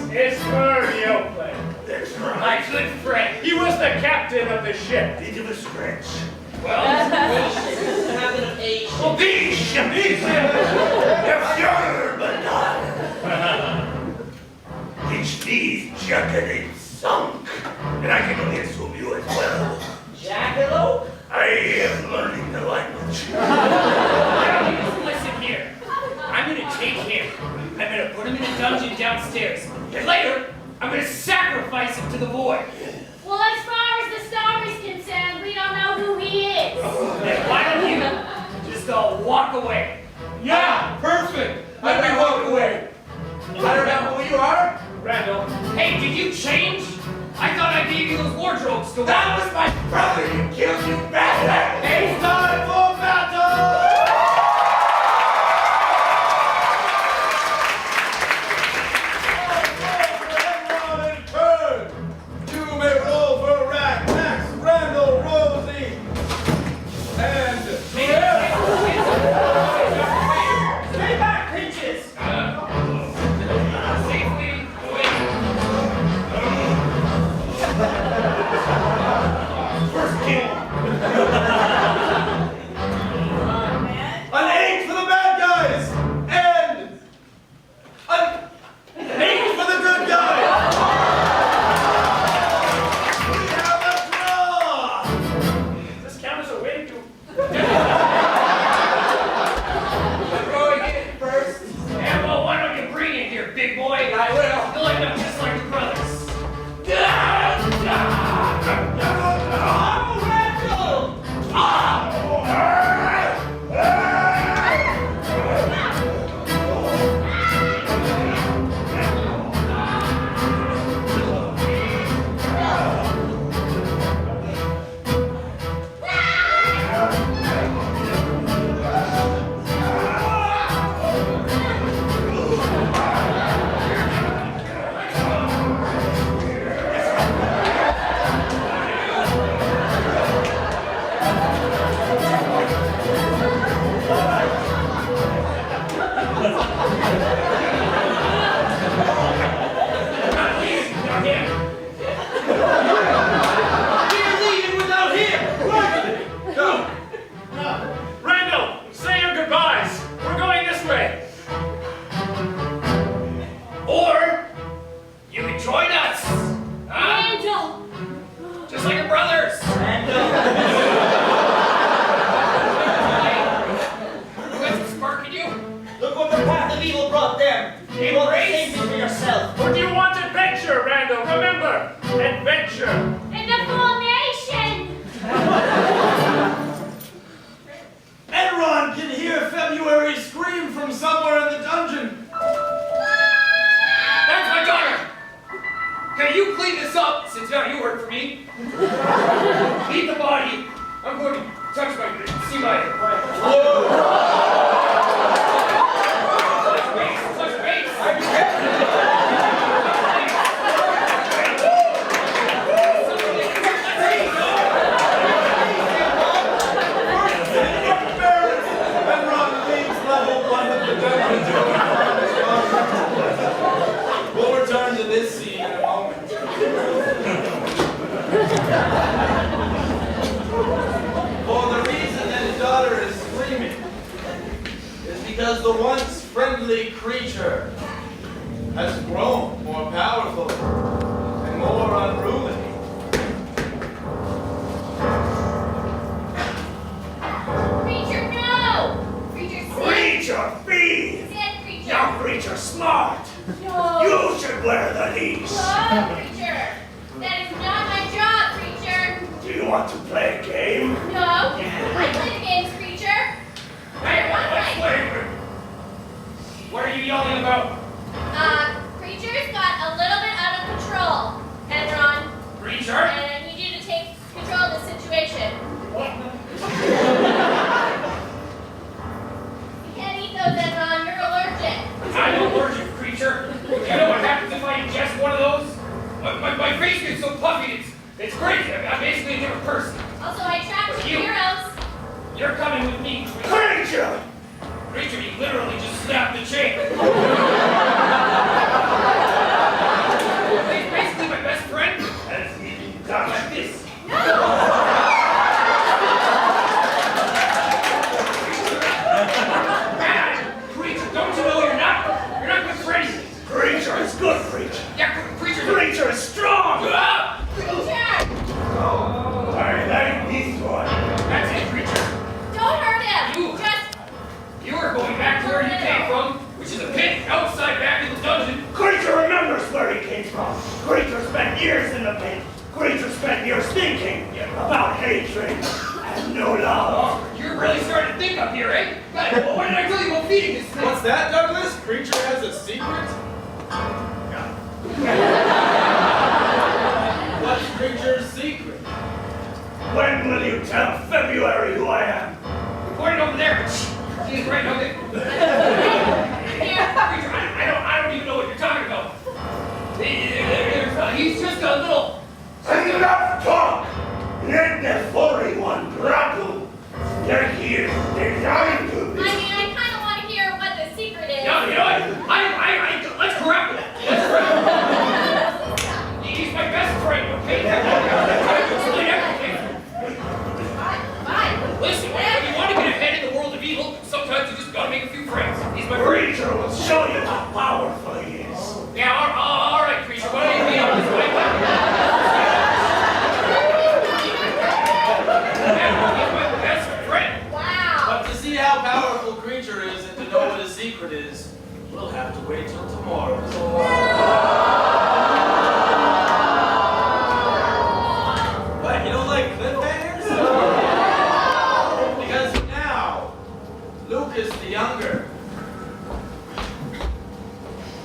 Speaker 9: This is Murray Oakley,
Speaker 5: That's
Speaker 8: My
Speaker 5: right.
Speaker 8: good friend.
Speaker 9: he was the captain of the ship.
Speaker 5: Bit of a stretch.
Speaker 8: Well,
Speaker 1: Having a patient.
Speaker 5: If you're banana. Which means jacket sunk. And I can only assume you as well.
Speaker 1: Jackalope?
Speaker 5: I am learning the language.
Speaker 8: now you just listen here. I'm gonna take him. I'm gonna put him in a dungeon downstairs. And later, I'm gonna sacrifice him to the void.
Speaker 4: Well, as far as the star is concerned, we don't know who he is.
Speaker 8: Then why don't you just all walk away?
Speaker 9: Yeah, perfect. Let me walk away.
Speaker 7: I don't know who you are.
Speaker 8: Randall, hey, did you change? I thought I gave you those wardrobes to wear.
Speaker 7: That was my brother. You killed you bastard.
Speaker 2: It's time for battle! Everyone in turn! You may roll for Rack, Max, Randall, Rosie, and
Speaker 1: Stay back, pinches!
Speaker 8: Safely away.
Speaker 5: First kill.
Speaker 2: an 8 for the bad guys! And an 8 for the good guys! We have a draw!
Speaker 8: Does this count as a win?
Speaker 7: I'm going in first.
Speaker 8: Yeah, well, why don't you bring it here, big boy?
Speaker 7: I will.
Speaker 8: You'll end up just like your brothers.
Speaker 1: We're leaving without him!
Speaker 2: Go!
Speaker 9: Randall, say your goodbyes. We're going this way.
Speaker 8: Or you can join us. Huh?
Speaker 4: Randall!
Speaker 8: Just like your brothers. You got some spark in you?
Speaker 1: Look what the path of evil brought them. You want the same thing for yourself.
Speaker 9: Or do you want adventure, Randall? Remember, adventure.
Speaker 4: And the formation!
Speaker 2: Everyone can hear February scream from somewhere in the dungeon.
Speaker 8: That's my daughter. Can you clean this up since now you work for me? Leave the body. I'm going to touch see my. Touch base. Touch base.
Speaker 2: Everyone leaves level 1 of the dungeon. We'll return For the reason that his daughter is screaming is because the once friendly creature has grown more powerful and more unruly.
Speaker 4: Creature, no! Creature, sit.
Speaker 5: Creature, feed!
Speaker 4: Sit, creature.
Speaker 5: Young creature, smart!
Speaker 4: No.
Speaker 5: You should wear the leash!
Speaker 4: No, creature. That is not my job, creature.
Speaker 5: Do you want to play a game?
Speaker 4: No. I play the games, creature.
Speaker 8: Hey, wait. What are you yelling about?
Speaker 4: Creature's got a little bit out of control, Enron.
Speaker 8: Creature?
Speaker 4: And I need you to take control of the situation.
Speaker 8: What?
Speaker 4: You can't eat those, Enron. You're allergic.
Speaker 8: I'm allergic, creature. You know what happens if I ingest one of those? My face gets so puffy, it's crazy. I'm basically a different person.
Speaker 4: Also, I trapped two
Speaker 8: You.
Speaker 4: heroes.
Speaker 8: You're coming with me, creature.
Speaker 5: Creature!
Speaker 8: Creature, you literally just snapped the chain. He's basically my best friend.
Speaker 5: As he does.
Speaker 8: Like this. Man, creature, don't you know you're not good friends?
Speaker 5: Creature is good, creature.
Speaker 8: Yeah, creature.
Speaker 5: Creature is strong!
Speaker 8: Ah!
Speaker 4: Creature!
Speaker 5: I like this one.
Speaker 8: That's it, creature.
Speaker 4: Don't hurt him!
Speaker 8: You are going back to where you came from, which is a pit outside back in the dungeon.
Speaker 5: Creature remembers where he came from. Creature spent years in the pit. Creature spent years thinking about hatred and no love.
Speaker 8: Oh, you're really starting to think up here, eh? God, what did I tell you about feeding this thing?
Speaker 2: What's that, Douglas? Creature has a secret? What's Creature's secret?
Speaker 5: When will you tell February who I am?
Speaker 8: You're pointing over there. She's right over there. Creature, I don't even know what you're talking about. He's just a little...
Speaker 5: Enough talk! Let the furry one grapple. They're here. They're dying to
Speaker 4: I mean, I kind of want to hear what the secret is.
Speaker 8: You know what? Let's grapple. Let's grapple. He's my best friend, okay? Explain everything.
Speaker 4: Fine.
Speaker 8: Listen, when you want to get ahead in the world of evil, sometimes you just gotta make a few friends. He's my friend.
Speaker 5: Creature will show you how powerful he is.
Speaker 8: Yeah, all right, creature. Why don't you be on this way? He's my best friend.
Speaker 4: Wow.
Speaker 2: But to see how powerful Creature is and to know what his secret is, we'll have to wait till tomorrow. What, you don't like cliffhangers? Because now, Lucas the Younger,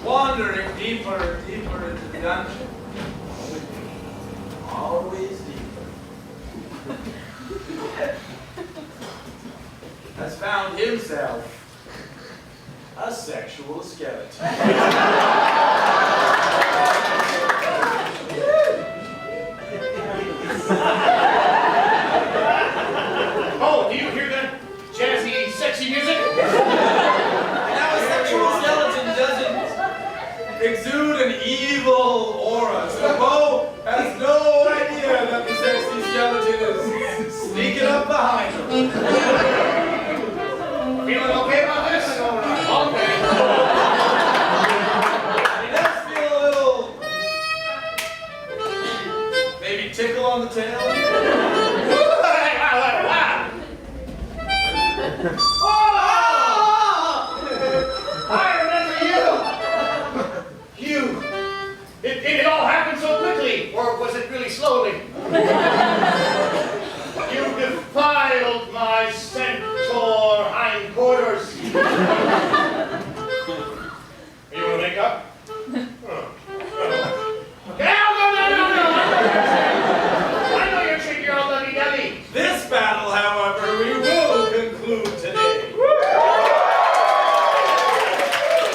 Speaker 2: wandering deeper and deeper into the dungeon, always deeper, has found himself a sexual skeleton.
Speaker 3: Oh, do you hear that jazzy, sexy music?
Speaker 2: Now a sexual skeleton doesn't exude an evil aura, so Bo has no idea that the sexy skeleton is sneaking up behind him.
Speaker 3: Feeling okay about this? Okay.
Speaker 2: He does feel a little, maybe tickle on the tail.
Speaker 3: I remember you! It all happened so quickly, or was it really slowly? You defiled my centaur hindquarters. You want to make up? No! I know you're shaking your old lovey-dovey.
Speaker 2: This battle, however, we will conclude today.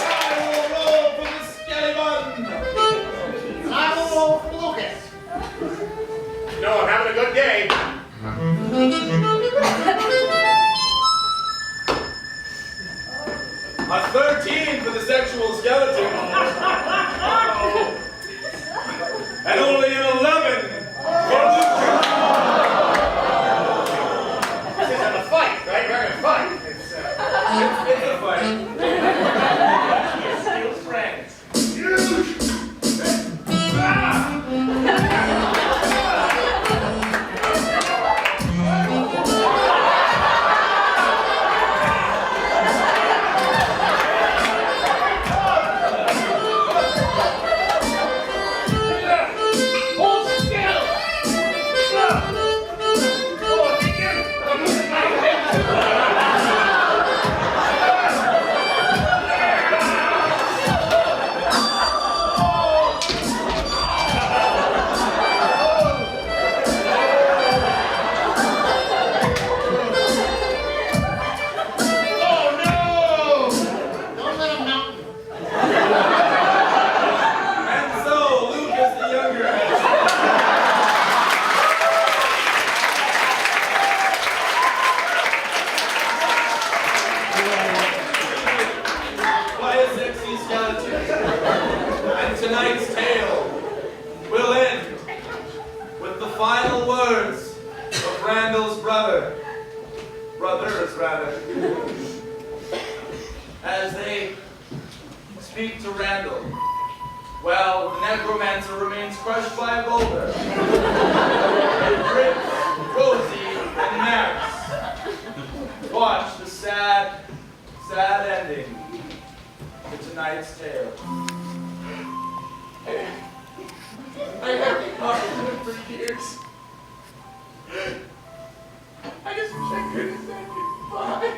Speaker 2: I will roll for the skeleton.
Speaker 3: I will roll for Lucas. No, I'm having a good day.
Speaker 2: A 13 for the sexual skeleton. And only an 11 for final words of Randall's brothers, as they speak to Randall, while the necromancer remains crushed by a boulder. It drips, rosy, and merry. Watch the sad ending to tonight's tale.
Speaker 7: I haven't talked to him for years. I just wish I could have said goodbye.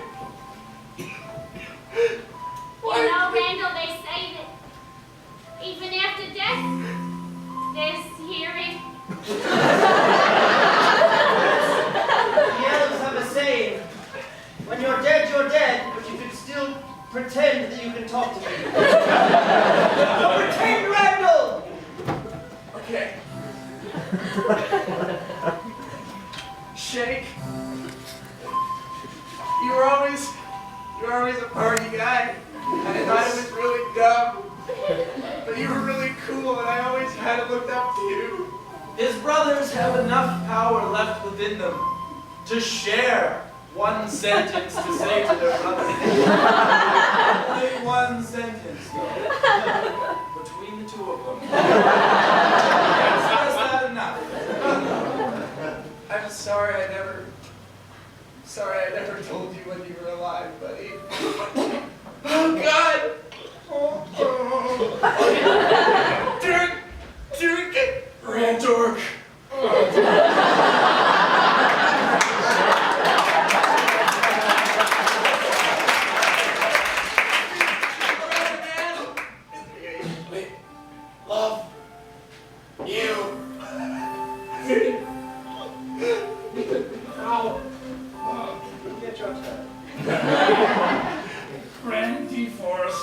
Speaker 4: You know, Randall, they say that even after death, there's hearing.
Speaker 1: The elves have a saying, when you're dead, but you can still pretend that you can talk to me. So pretend, Randall!
Speaker 7: Okay. Shake. You were always a party guy, and I thought it was really dumb. But you were really cool, and I always had looked up to you.
Speaker 2: His brothers have enough power left within them to share one sentence to say to their brother. Only one sentence, though, between the two of them. Is that enough?
Speaker 7: I'm sorry I never told you when you were alive, buddy. Oh, God! Dirk, Randork. Love you.
Speaker 9: Brandy Force.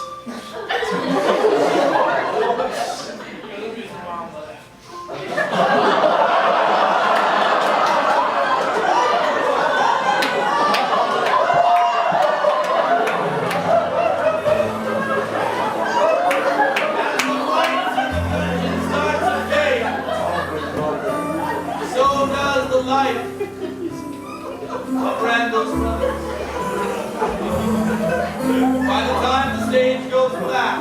Speaker 2: Of Randall's brothers. By the time the stage goes black,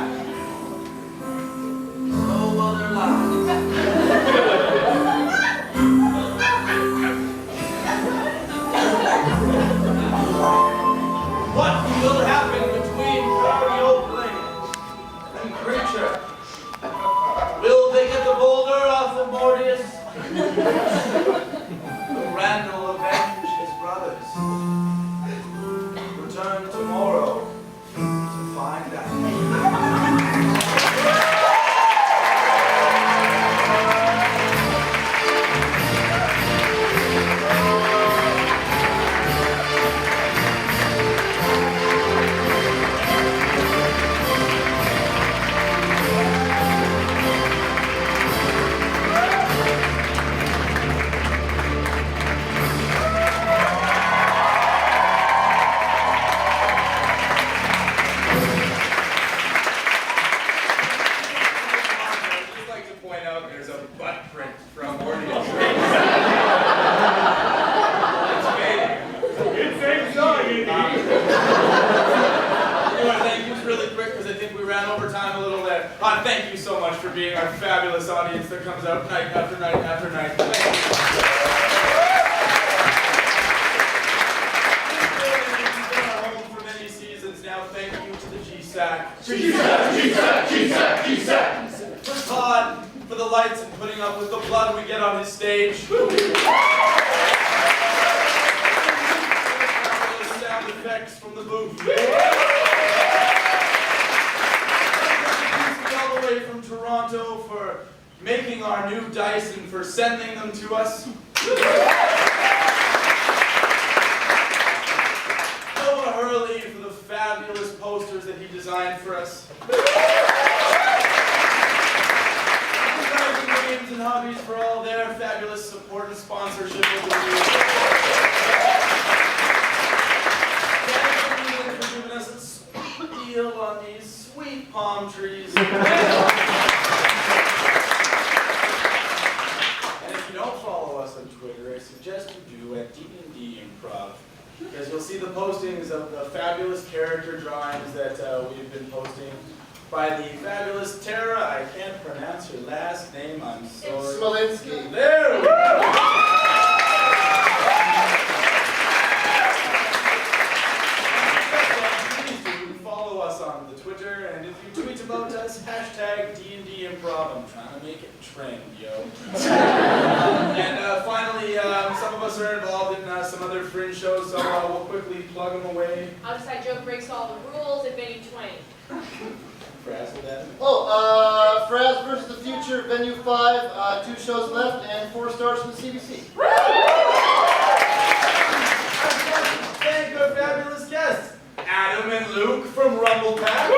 Speaker 2: so will their lives. What will happen between Harry Oakland and Creature? Will they get the boulder off of Mortius? Will Randall avenge his brothers? Return tomorrow to find out. Thank you so much for being our fabulous audience that comes out night after night after night. Thank you. We've been our home for many seasons now. Thank you to the GSAC. GSAC. For Todd, for the lights and putting up with the blood we get on his stage. Sound effects from the booth. All the way from Toronto for making our new dice and for sending them to us. Noah Hurley for the fabulous posters that he designed for us. Games and Hobbies for all their fabulous support and sponsorship of the year. Thank you for giving us a deal on these sweet palm trees. And if you don't follow us on Twitter, suggest you do at DnD Improv, because you'll see the postings of the fabulous character drawings that we've been posting by the fabulous Tara. I can't pronounce her last name, I'm sorry.
Speaker 6: Smolinski.
Speaker 2: There we go! Please do follow us on the Twitter, and if you tweet about us, hashtag DnD Improv. I'm trying to make it trend, yo. And finally, some of us are involved in some other fringe shows, so we'll quickly plug them away.
Speaker 10: Outside Joke breaks all the rules at venue 20.
Speaker 2: Fraz with that.
Speaker 6: Fraz versus the Future, venue 5, 2 shows left, and 4 stars from the CBC.
Speaker 2: Thank our fabulous guests, Adam and Luke from Rumble Pack.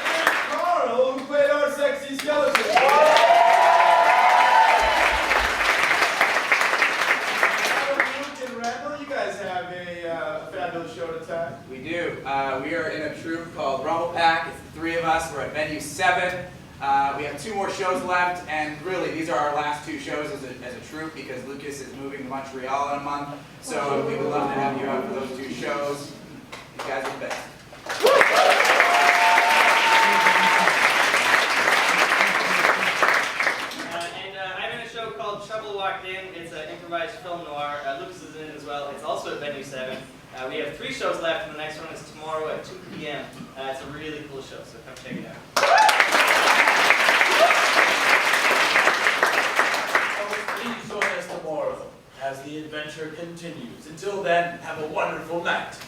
Speaker 2: And Carl, who played our sexy skeleton. Luke and Randall, you guys have a fabulous show to tell.
Speaker 7: We do. We are in a troupe called Rumble Pack. It's the 3 of us. We're at venue 7. We have 2 more shows left, and really, these are our last 2 shows as a troupe because Lucas is moving to Montreal in a month. So we would love to have you out for those 2 shows. You guys are the best.
Speaker 11: I'm in a show called Trouble Walked In. It's an improvised film noir. Lucas is in it as well. It's also at venue 7. We have 3 shows left, and the next one is tomorrow at 2 p.m. It's a really cool show, so come check it out.
Speaker 2: Please join us tomorrow as the adventure continues. Until then, have a wonderful night.